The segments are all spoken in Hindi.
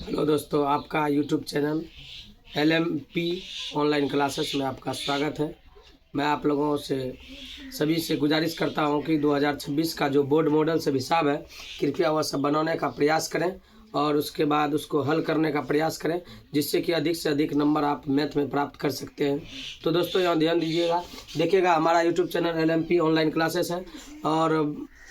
हेलो दोस्तों, आपका YouTube channel LMP online classes में आपका स्वागत है। मैं आप लोगों से सभी से गुजारिश करता हूं कि 2026 का जो बोर्ड मॉडल सब हिसाब है, कृपया वह सब बनाने का प्रयास करें और उसके बाद उसको हल करने का प्रयास करें, जिससे कि अधिक से अधिक नंबर आप मैथ में प्राप्त कर सकते हैं। तो दोस्तों यहाँ ध्यान दीजिएगा, देखिएगा हमारा YouTube channel LMP online classes है और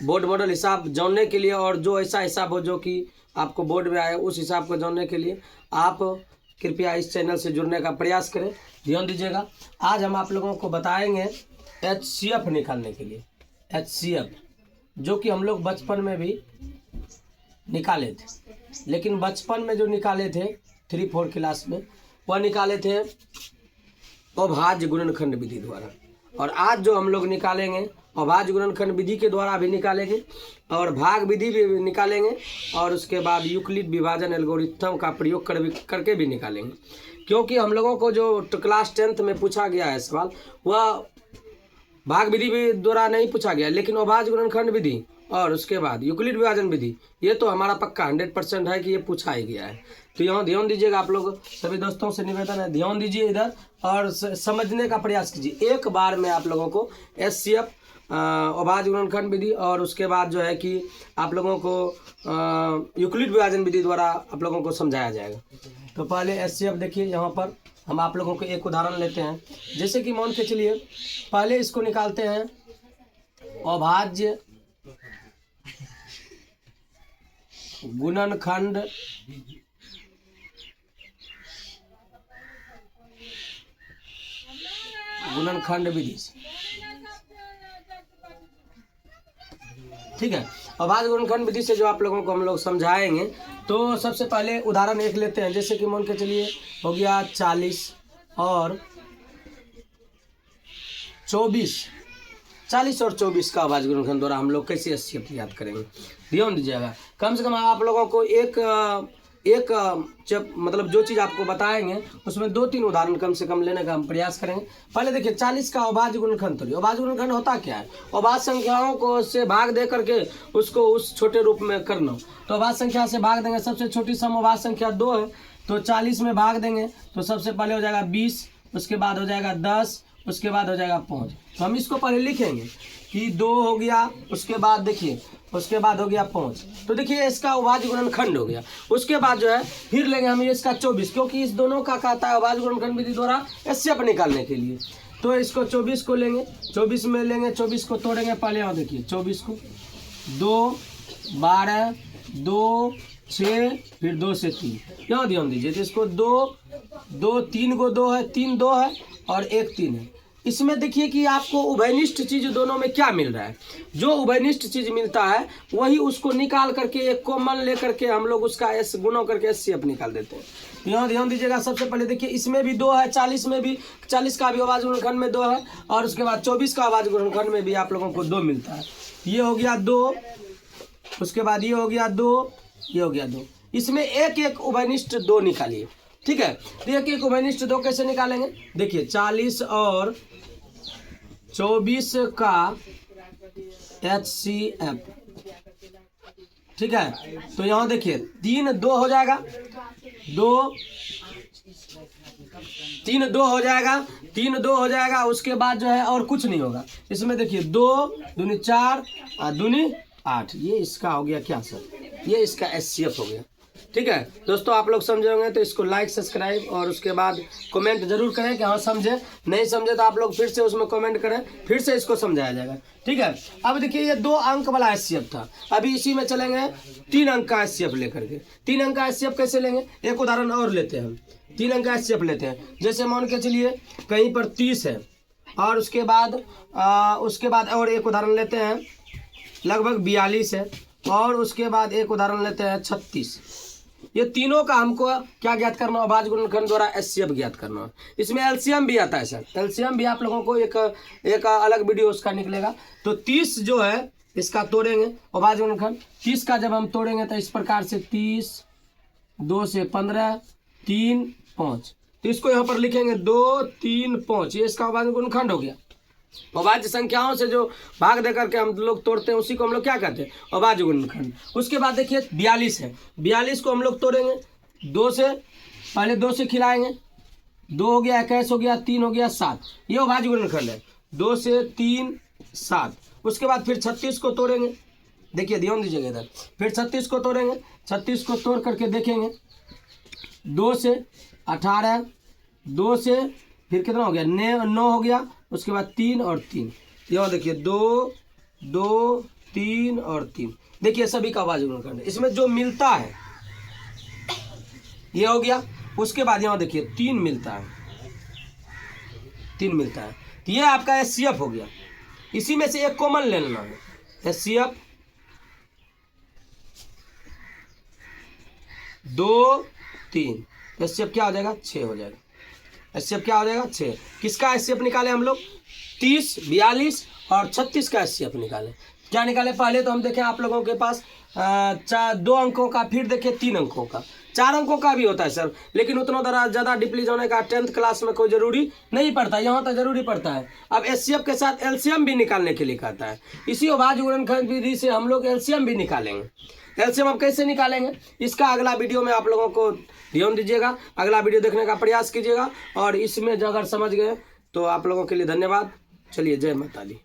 बोर्ड मॉडल हिसाब जानने के लिए और जो ऐसा हिसाब हो जो कि आपको बोर्ड में आए उस हिसाब को जानने के लिए आप कृपया इस चैनल से जुड़ने का प्रयास करें। ध्यान दीजिएगा, आज हम आप लोगों को बताएंगे HCF निकालने के लिए। HCF जो कि हम लोग बचपन में भी निकाले थे, लेकिन बचपन में जो निकाले थे 3-4 क्लास में, वह निकाले थे अभाज्य गुणनखंड विधि द्वारा। और आज जो हम लोग निकालेंगे अभाज्य गुणनखंड विधि के द्वारा भी निकालेंगे और भाग विधि भी निकालेंगे और उसके बाद यूक्लिड विभाजन एल्गोरिथम का प्रयोग करके भी निकालेंगे। क्योंकि हम लोगों को जो क्लास 10th में पूछा गया है सवाल, वह भाग विधि भी द्वारा नहीं पूछा गया, लेकिन अभाज्य गुणनखंड विधि और उसके बाद यूक्लिड विभाजन विधि ये तो हमारा पक्का 100% है कि ये पूछा ही गया है। तो यहाँ ध्यान दीजिएगा, आप लोग सभी दोस्तों से निवेदन है, ध्यान दीजिए इधर और समझने का प्रयास कीजिए। एक बार में आप लोगों को HCF अभाज्य गुणनखंड विधि और उसके बाद जो है कि आप लोगों को यूक्लिड विभाजन विधि द्वारा आप लोगों को समझाया जाएगा। तो पहले HCF देखिए, यहाँ पर हम आप लोगों को एक उदाहरण लेते हैं। जैसे कि मान के चलिए पहले इसको निकालते हैं अभाज्य गुणनखंड विधि से, ठीक है। अभाज्य गुणनखंड विधि से जो आप लोगों को हम लोग समझाएंगे, तो सबसे पहले उदाहरण एक लेते हैं। जैसे कि मान के चलिए हो गया 40 और 24, 40 और 24 का अभाज्य गुणनखंड द्वारा हम लोग कैसे HCF याद करेंगे। ध्यान दीजिएगा, कम से कम आप लोगों को एक जब मतलब जो चीज़ आपको बताएंगे उसमें 2-3 उदाहरण कम से कम लेने का हम प्रयास करेंगे। पहले देखिए 40 का अभाज्य गुणनखंड। तो अभाज्य गुणनखंड होता क्या है? अभाज्य संख्याओं को से भाग दे करके उसको उस छोटे रूप में करना। तो अभाज्य संख्या से भाग देंगे, सबसे छोटी समअभाज्य संख्या 2 है, तो 40 में भाग देंगे तो सबसे पहले हो जाएगा 20, उसके बाद हो जाएगा 10, उसके बाद हो जाएगा 5। तो हम इसको पहले लिखेंगे कि 2 हो गया, उसके बाद देखिए उसके बाद हो गया 5। तो देखिए इसका अभाज्य गुणनखंड हो गया। उसके बाद जो है फिर लेंगे हम इसका 24, क्योंकि इस दोनों का कहता है अभाज्य गुणनखंड विधि द्वारा HCF निकालने के लिए। तो इसको 24 को लेंगे, 24 में लेंगे, 24 को तोड़ेंगे पहले। और देखिए 24 को 2, 12, 2, 6, फिर 2 से 3, यहाँ ध्यान दीजिए। तो इसको 2, 3 को 2 है, 3 2 है और 1 3 है। इसमें देखिए कि आपको उभयनिष्ठ चीज दोनों में क्या मिल रहा है। जो उभयनिष्ठ चीज मिलता है वही उसको निकाल करके एक कॉमन लेकर के हम लोग उसका गुणा करके HCF निकाल देते हैं। यहाँ ध्यान दीजिएगा, सबसे पहले देखिए इसमें भी 2 है, 40 में भी, 40 का भी अभाज्य गुणनखंड में 2 है और उसके बाद 24 का अभाज्य गुणनखंड में भी आप लोगों को 2 मिलता है। ये हो गया 2, उसके बाद ये हो गया 2, ये हो गया 2। इसमें एक एक उभयनिष्ठ 2 निकालिए, ठीक है। तो एक एक उभयनिष्ठ 2 कैसे निकालेंगे? देखिए 40 और 24 का HCF, ठीक है। तो यहाँ देखिए 3 2 हो जाएगा, 3 2 हो जाएगा, 3 2 हो जाएगा। उसके बाद जो है और कुछ नहीं होगा। इसमें देखिए 2 दूनी 4 और दूनी 8, ये इसका हो गया क्या सर? ये इसका HCF हो गया, ठीक है। दोस्तों आप लोग समझे होंगे तो इसको लाइक, सब्सक्राइब और उसके बाद कमेंट जरूर करें कि हाँ समझे। नहीं समझे तो आप लोग फिर से उसमें कमेंट करें, फिर से इसको समझाया जाएगा, ठीक है। अब देखिए ये 2 अंक वाला HCF था, अभी इसी में चलेंगे 3 अंक का HCF लेकर के। 3 अंक का HCF कैसे लेंगे? एक उदाहरण और लेते हैं हम, 3 अंक का HCF लेते हैं। जैसे मान के चलिए कहीं पर 30 है और उसके बाद और एक उदाहरण लेते हैं लगभग 42 है और उसके बाद एक उदाहरण लेते हैं 36। ये तीनों का हमको क्या ज्ञात करना है? अभाज्य गुणनखंड द्वारा HCF ज्ञात करना है। इसमें LCM भी आता है सर, LCM भी आप लोगों को एक अलग वीडियो उसका निकलेगा। तो 30 जो है इसका तोड़ेंगे अभाज्य गुणनखंड। 30 का जब हम तोड़ेंगे तो इस प्रकार से 30, 2 से 15, 3, 5। तो इसको यहाँ पर लिखेंगे 2, 3, 5, ये इसका अभाज्य गुणनखंड हो गया। अभाज्य संख्याओं से जो भाग दे करके हम लोग तोड़ते हैं उसी को हम लोग क्या कहते हैं? अभाज्य गुणनखंड। उसके बाद देखिए 42 है, 42 को हम लोग तोड़ेंगे 2 से पहले 2 से खिलाएंगे, 2 हो गया, 21 हो गया, 3 हो गया, 7, ये अभाज्य गुणनखंड है। 2 से 3 7, उसके बाद फिर 36 को तोड़ेंगे, देखिए ध्यान दीजिएगा इधर, फिर 36 को तोड़ेंगे, 36 को तोड़ करके देखेंगे, 2 से 18, 2 से फिर कितना हो गया, 9 हो गया, उसके बाद 3 और 3, यहाँ देखिए 2 2 3 और 3, देखिए सभी का अभाज्य गुणनखंड है। इसमें जो मिलता है ये हो गया, उसके बाद यहाँ देखिए 3 मिलता है, 3 मिलता है, तो ये आपका HCF हो गया। इसी में से एक कॉमन ले लेना है, HCF 2 3, HCF क्या हो जाएगा, 6 हो जाएगा। HCF क्या हो जाएगा, 6। किसका HCF निकाले हम लोग, 30 42 और 36 का HCF निकाले। क्या निकाले, पहले तो हम देखें आप लोगों के पास 2 अंकों का, फिर देखें 3 अंकों का, 4 अंकों का भी होता है सर, लेकिन उतना ज़्यादा डिप्ली होने का 10th क्लास में कोई ज़रूरी नहीं पड़ता, यहाँ तक जरूरी पड़ता है। अब HCF के साथ LCM भी निकालने के लिए कहता है। इसी अभाज्य गुणनखंड विधि से हम लोग LCM भी निकालेंगे। LCM हम कैसे निकालेंगे, इसका अगला वीडियो में आप लोगों को ध्यान दीजिएगा, अगला वीडियो देखने का प्रयास कीजिएगा, और इसमें जो अगर समझ गए तो आप लोगों के लिए धन्यवाद। चलिए, जय माता दी।